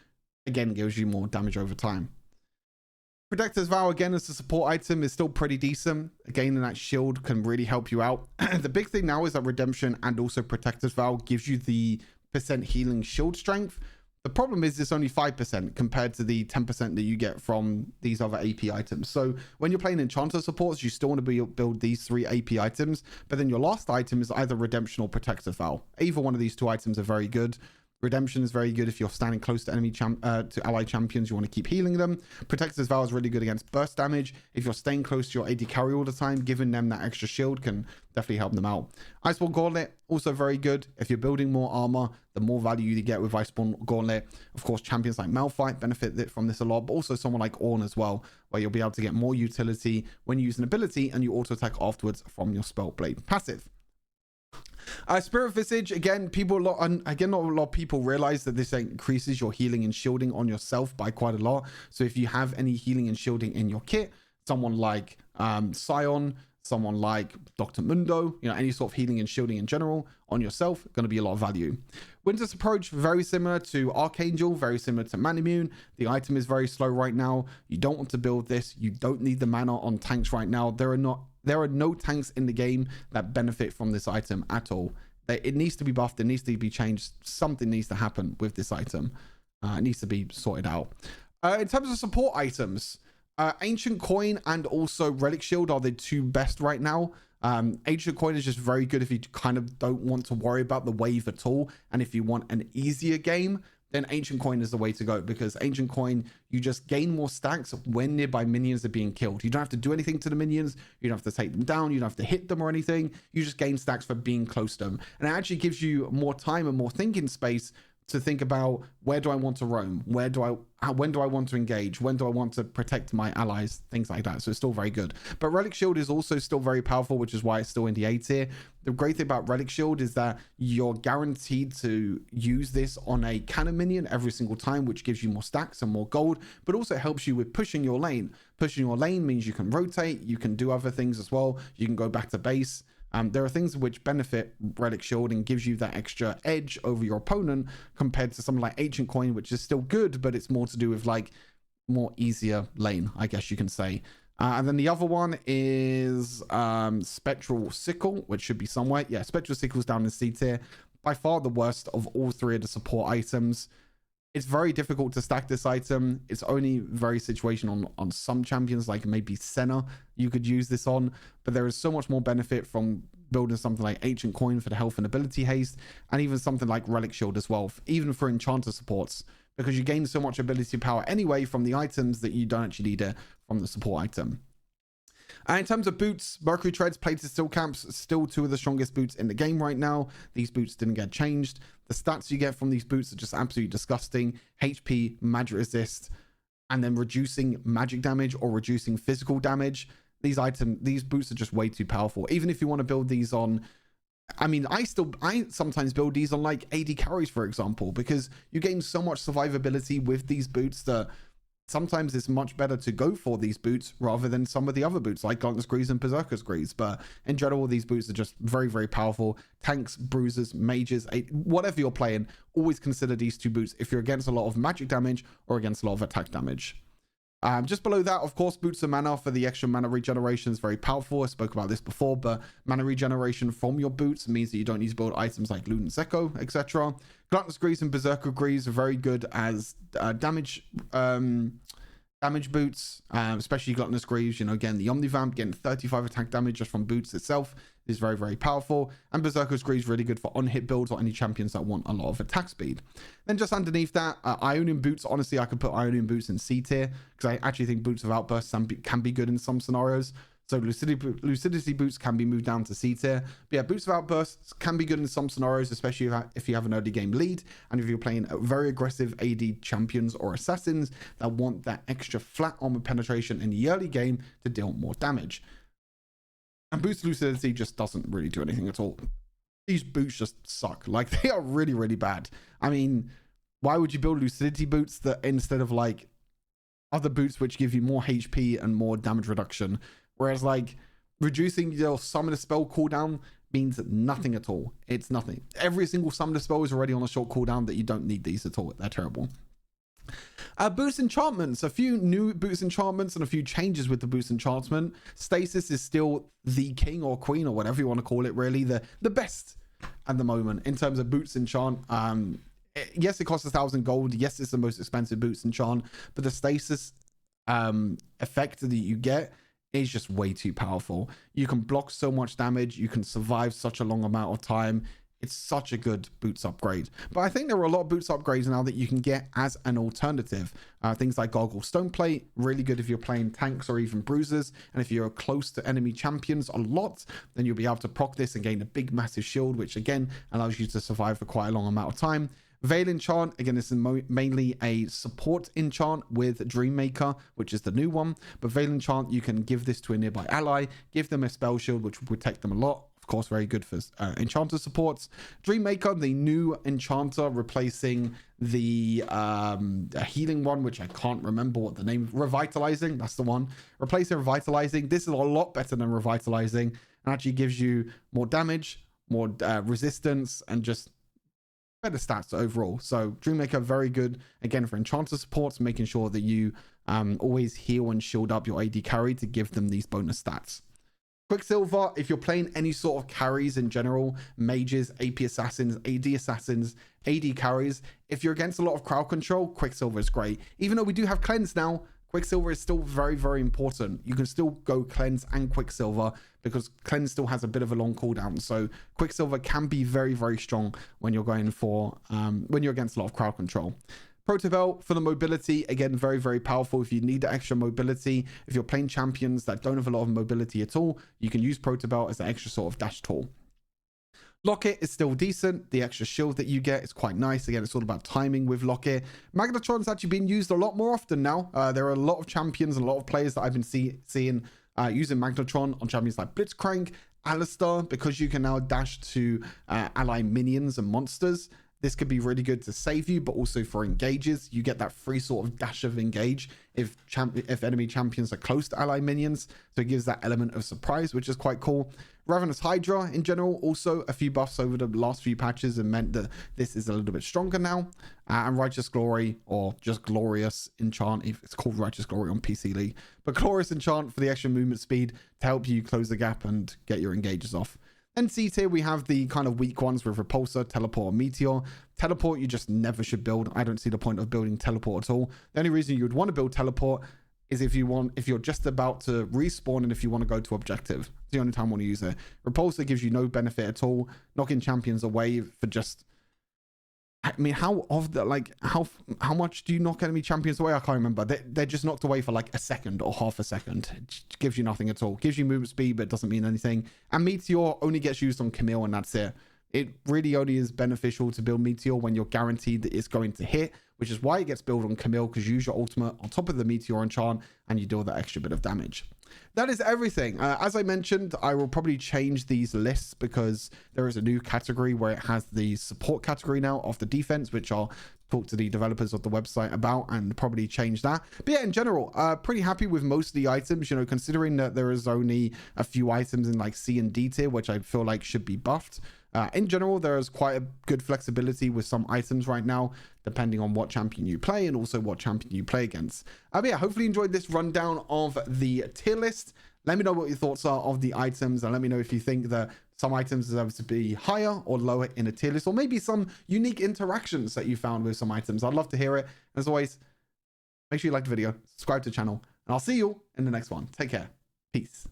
again gives you more damage over time. Protector's Vow, again, as a support item, is still pretty decent. Gaining that shield can really help you out. The big thing now is that Redemption and also Protector's Vow gives you the % healing shield strength. The problem is it's only 5% compared to the 10% that you get from these other AP items. So when you're playing Enchanter supports, you still want to build these 3 AP items, but then your last item is either Redemption or Protector's Vow. Either one of these 2 items are very good. Redemption is very good if you're standing close to to ally champions. You want to keep healing them. Protector's Vow is really good against burst damage. If you're staying close to your AD carry all the time, giving them that extra shield can definitely help them out. Iceborne Gauntlet, also very good. If you're building more armor, the more value you get with Iceborne Gauntlet. Of course, champions like Malphite benefit from this a lot, but also someone like Ornn as well, where you'll be able to get more utility when you use an ability and you auto attack afterwards from your Spell Blade passive. Spirit Visage, again, not a lot of people realize that this increases your healing and shielding on yourself by quite a lot. So if you have any healing and shielding in your kit, someone like Scion, someone like Dr. Mundo, you know, any sort of healing and shielding in general on yourself, going to be a lot of value. Winter's Approach, very similar to Archangel, very similar to Manimune. The item is very slow right now. You don't want to build this. You don't need the mana on tanks right now. There are no tanks in the game that benefit from this item at all. It needs to be buffed. It needs to be changed. Something needs to happen with this item. It needs to be sorted out. In terms of support items, Ancient Coin and also Relic Shield are the 2 best right now. Ancient Coin is just very good if you kind of don't want to worry about the wave at all. And if you want an easier game, then Ancient Coin is the way to go, because Ancient Coin, you just gain more stacks when nearby minions are being killed. You don't have to do anything to the minions. You don't have to take them down. You don't have to hit them or anything. You just gain stacks for being close to them. And it actually gives you more time and more thinking space to think about, where do I want to roam? When do I want to engage? When do I want to protect my allies? Things like that. So it's still very good. But Relic Shield is also still very powerful, which is why it's still in the A tier. The great thing about Relic Shield is that you're guaranteed to use this on a cannon minion every single time, which gives you more stacks and more gold, but also helps you with pushing your lane. Pushing your lane means you can rotate, you can do other things as well. You can go back to base. There are things which benefit Relic Shield and gives you that extra edge over your opponent compared to something like Ancient Coin, which is still good, but it's more to do with like more easier lane, I guess you can say. And then the other one is Spectral Sickle, which should be somewhere. Yeah, Spectral Sickle's down in C tier. By far the worst of all 3 of the support items. It's very difficult to stack this item. It's only very situational on some champions, like maybe Senna, you could use this on. But there is so much more benefit from building something like Ancient Coin for the health and ability haste, and even something like Relic Shield as well, even for Enchanter supports, because you gain so much ability power anyway from the items that you don't actually need it from the support item. In terms of boots, Mercury Treads, Plated Steel Caps, still two of the strongest boots in the game right now. These boots didn't get changed. The stats you get from these boots are just absolutely disgusting. HP, magic resist, and then reducing magic damage or reducing physical damage. These boots are just way too powerful. Even if you want to build these on, I mean, I sometimes build these on like AD carries, for example, because you gain so much survivability with these boots that sometimes it's much better to go for these boots rather than some of the other boots like Gluttonous Grease and Berserker's Grease. But in general, these boots are just very, very powerful. Tanks, bruisers, mages, whatever you're playing, always consider these two boots if you're against a lot of magic damage or against a lot of attack damage. Just below that, of course, Boots of Mana for the extra mana regeneration is very powerful. I spoke about this before, but mana regeneration from your boots means that you don't need to build items like Luden's Echo, etc. Gluttonous Grease and Berserker Grease are very good as damage boots, especially Gluttonous Grease. You know, again, the Omnivamp getting 35 attack damage just from boots itself is very, very powerful. And Berserker's Grease really good for on-hit builds or any champions that want a lot of attack speed. Then just underneath that, Ionian Boots. Honestly, I could put Ionian Boots in C tier because I actually think Boots of Outburst can be good in some scenarios. So Lucidity Boots can be moved down to C tier. But yeah, Boots of Outbursts can be good in some scenarios, especially if you have an early game lead and if you're playing very aggressive AD champions or assassins that want that extra flat armor penetration in the early game to deal more damage. And Boost Lucidity just doesn't really do anything at all. These boots just suck. Like, they are really, really bad. I mean, why would you build Lucidity boots that instead of like other boots which give you more HP and more damage reduction? Whereas like reducing your summon a spell cooldown means nothing at all. It's nothing. Every single summon a spell is already on a short cooldown that you don't need these at all. They're terrible. Boost enchantments, a few new boost enchantments and a few changes with the boost enchantment. Stasis is still the king or queen or whatever you want to call it, really the best at the moment in terms of boots enchant. Yes, it costs 1,000 gold. Yes, it's the most expensive boots enchant, but the stasis effect that you get is just way too powerful. You can block so much damage. You can survive such a long amount of time. It's such a good boots upgrade. But I think there are a lot of boots upgrades now that you can get as an alternative. Things like Gargle Stoneplate, really good if you're playing tanks or even bruisers. And if you're close to enemy champions a lot, then you'll be able to proc this and gain a big, massive shield, which again allows you to survive for quite a long amount of time. Veil Enchant, again, this is mainly a support enchant with Dreammaker, which is the new one. But Veil Enchant, you can give this to a nearby ally, give them a spell shield, which will protect them a lot. Of course, very good for enchanter supports. Dreammaker, the new enchanter, replacing the healing one, which I can't remember what the name. Revitalizing, that's the one. Replacing Revitalizing. This is a lot better than Revitalizing, and actually gives you more damage, more resistance, and just better stats overall. So Dreammaker, very good again for enchanter supports, making sure that you always heal and shield up your AD carry to give them these bonus stats. Quicksilver, if you're playing any sort of carries in general, mages, AP assassins, AD carries, if you're against a lot of crowd control, Quicksilver is great. Even though we do have cleanse now, Quicksilver is still very, very important. You can still go cleanse and Quicksilver because cleanse still has a bit of a long cooldown. So Quicksilver can be very, very strong when you're going for, when you're against a lot of crowd control. Protobelt for the mobility, again, very, very powerful. If you need the extra mobility, if you're playing champions that don't have a lot of mobility at all, you can use Protobelt as an extra sort of dash tool. Locket is still decent. The extra shield that you get is quite nice. Again, it's all about timing with Locket. Magnetron's actually been used a lot more often now. There are a lot of champions and a lot of players that I've been seeing using Magnetron on champions like Blitzcrank, Alistar, because you can now dash to ally minions and monsters. This could be really good to save you, but also for engages. You get that free sort of dash of engage if enemy champions are close to ally minions. So it gives that element of surprise, which is quite cool. Ravenous Hydra in general, also a few buffs over the last few patches and meant that this is a little bit stronger now. And Righteous Glory, or just Glorious Enchant, if it's called Righteous Glory on PC League. But Glorious Enchant for the extra movement speed to help you close the gap and get your engages off. Then C tier, we have the kind of weak ones with Repulsor, Teleport, Meteor. Teleport, you just never should build. I don't see the point of building Teleport at all. The only reason you would want to build Teleport is if you're just about to respawn and if you want to go to objective. It's the only time I want to use it. Repulsor gives you no benefit at all. Knocking champions away for just I mean, how often, like, how much do you knock enemy champions away? I can't remember. They're just knocked away for like a second or half a second. It gives you nothing at all. Gives you movement speed, but doesn't mean anything. And Meteor only gets used on Camille, and that's it. It really only is beneficial to build Meteor when you're guaranteed that it's going to hit, which is why it gets built on Camille, because you use your ultimate on top of the Meteor enchant and you deal that extra bit of damage. That is everything. As I mentioned, I will probably change these lists because there is a new category where it has the support category now of the defense, which I'll talk to the developers of the website about and probably change that. But yeah, in general, pretty happy with most of the items, you know, considering that there is only a few items in like C and D tier, which I feel like should be buffed. In general, there is quite a good flexibility with some items right now, depending on what champion you play and also what champion you play against. But yeah, hopefully you enjoyed this rundown of the tier list. Let me know what your thoughts are of the items, and let me know if you think that some items deserve to be higher or lower in a tier list, or maybe some unique interactions that you found with some items. I'd love to hear it. As always, make sure you like the video, subscribe to the channel, and I'll see you in the next one. Take care. Peace.